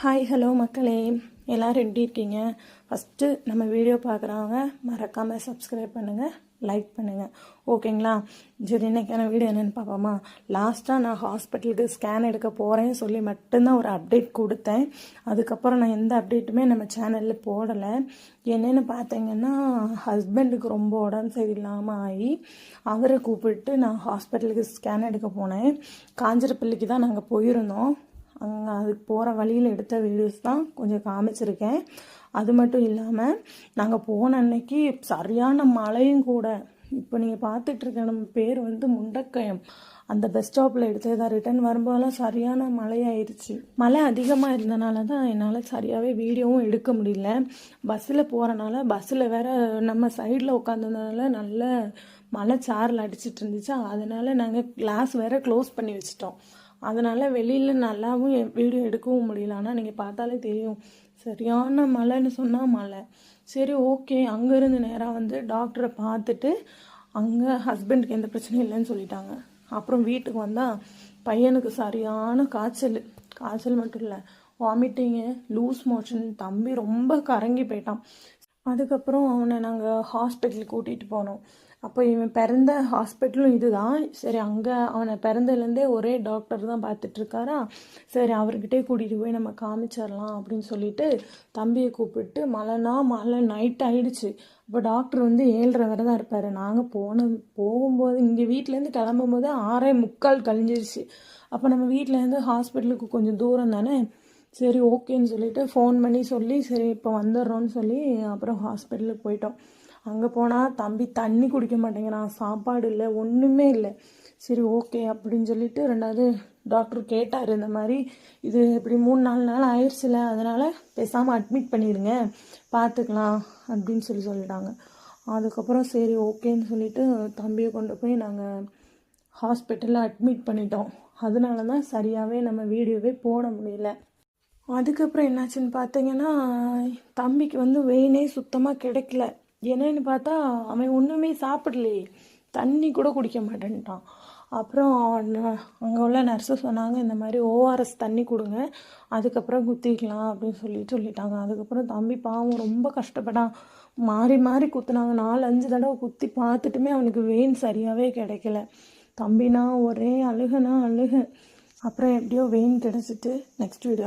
Hi hello மக்களே, எல்லோரும் எப்படி இருக்கீங்க? ஃபஸ்ட்டு நம்ம வீடியோ பார்க்குறவங்க மறக்காமல் சப்ஸ்கிரைப் பண்ணுங்கள், லைக் பண்ணுங்கள், ஓகேங்களா? சரி, இன்றைக்கான வீடியோ என்னென்னு பார்ப்போமா? லாஸ்ட்டாக நான் ஹாஸ்பிட்டலுக்கு ஸ்கேன் எடுக்க போகிறேன்னு சொல்லி மட்டும்தான் ஒரு அப்டேட் கொடுத்தேன். அதுக்கப்புறம் நான் எந்த அப்டேட்டுமே நம்ம சேனலில் போடலை. என்னென்னு பார்த்தீங்கன்னா, ஹஸ்பண்டுக்கு ரொம்ப உடம்பு சரியில்லாமல் ஆகி அவரை கூப்பிட்டு நான் ஹாஸ்பிட்டலுக்கு ஸ்கேன் எடுக்க போனேன். காஞ்சிரப்பள்ளிக்கு தான் நாங்கள் போயிருந்தோம். அங்கே அதுக்கு போகிற வழியில் எடுத்த வீடியோஸ் தான் கொஞ்சம் காமிச்சிருக்கேன். அது மட்டும் இல்லாமல் நாங்கள் போன அன்னைக்கு சரியான மழையும் கூட. இப்போ நீங்கள் பார்த்துட்ருக்க நம்ம பேர் வந்து முண்டக்கயம். அந்த பஸ் ஸ்டாப்பில் எடுத்தது தான். ரிட்டன் வரும்போதெல்லாம் சரியான மழையாயிருச்சு. மழை அதிகமாக இருந்தனால தான் என்னால் சரியாகவே வீடியோவும் எடுக்க முடியல. பஸ்ஸில் போகிறனால பஸ்ஸில் வேற நம்ம சைடில் உட்காந்துருந்தனால நல்ல மழை சாரல் அடிச்சிட்டு இருந்துச்சு. அதனால் நாங்கள் கிளாஸ் வேற க்ளோஸ் பண்ணி வச்சிட்டோம். அதனால் வெளியில் நல்லாவும் வீடியோ எடுக்கவும் முடியல. ஆனால் நீங்கள் பார்த்தாலே தெரியும், சரியான மழைன்னு சொன்னால் மழை. சரி, ஓகே. அங்கேருந்து நேராக வந்து டாக்டரை பார்த்துட்டு அங்கே ஹஸ்பண்டுக்கு எந்த பிரச்சனையும் இல்லைன்னு சொல்லிட்டாங்க. அப்புறம் வீட்டுக்கு வந்தால் பையனுக்கு சரியான காய்ச்சல் மட்டும் இல்லை, வாமிட்டிங்கு, லூஸ் மோஷன். தம்பி ரொம்ப கரங்கி போயிட்டான். அதுக்கப்புறம் அவனை நாங்கள் ஹாஸ்பிட்டலுக்கு கூட்டிகிட்டு போனோம். அப்போ இவன் பிறந்த ஹாஸ்பிட்டலும் இதுதான். சரி, அங்கே அவனை பிறந்ததுலேருந்தே ஒரே டாக்டர் தான் பார்த்துட்ருக்காரா. சரி, அவர்கிட்டே கூட்டிகிட்டு போய் நம்ம காமிச்சிடலாம் அப்படின்னு சொல்லிட்டு தம்பியை கூப்பிட்டு மழை நைட் ஆகிடுச்சு. அப்போ டாக்டர் வந்து 7:30 வரை தான் இருப்பார். நாங்கள் போகும்போது இங்கே வீட்டிலேருந்து கிளம்பும்போது 6:45 கழிஞ்சிருச்சு. அப்போ நம்ம வீட்டிலேருந்து ஹாஸ்பிட்டலுக்கு கொஞ்சம் தூரம் தானே. சரி, ஓகேன்னு சொல்லிவிட்டு ஃபோன் பண்ணி சொல்லி சரி இப்போ வந்துடுறோன்னு சொல்லி அப்புறம் ஹாஸ்பிட்டலுக்கு போயிட்டோம். அங்கே போனால் தம்பி தண்ணி குடிக்க மாட்டேங்கிறான், சாப்பாடு இல்லை, ஒன்றுமே இல்லை. சரி, ஓகே அப்படின்னு சொல்லிட்டு ரெண்டாவது டாக்டர் கேட்டார், இந்த மாதிரி இது இப்படி 3-4 நாள் ஆயிடுச்சுல, அதனால் பேசாமல் அட்மிட் பண்ணிடுங்க, பார்த்துக்கலாம் அப்படின்னு சொல்லிட்டாங்க. அதுக்கப்புறம் சரி ஓகேன்னு சொல்லிவிட்டு தம்பியை கொண்டு போய் நாங்கள் ஹாஸ்பிட்டலில் அட்மிட் பண்ணிட்டோம். அதனால தான் சரியாகவே நம்ம வீடியோவே போட முடியல. அதுக்கப்புறம் என்னாச்சுன்னு பார்த்தீங்கன்னா, தம்பிக்கு வந்து வெயினே சுத்தமாக கிடைக்கல. என்னன்னு பார்த்தா அவன் ஒன்றுமே சாப்பிடலையே, தண்ணி கூட குடிக்க மாட்டேன்ட்டான். அப்புறம் அங்கே உள்ள நர்ஸு சொன்னாங்க, இந்த மாதிரி ஓஆர்எஸ் தண்ணி கொடுங்க, அதுக்கப்புறம் குத்திக்கலாம் அப்படின்னு சொல்லிட்டாங்க. அதுக்கப்புறம் தம்பி பாவம் ரொம்ப கஷ்டப்பட்டான். மாறி மாறி குத்துனாங்க. 4-5 தடவை குத்தி பார்த்துட்டுமே அவனுக்கு வெயின் சரியாகவே கிடைக்கல. தம்பினா ஒரே அழுக. அப்புறம் எப்படியோ வெயின் கிடச்சிட்டு நெக்ஸ்ட் வீடியோ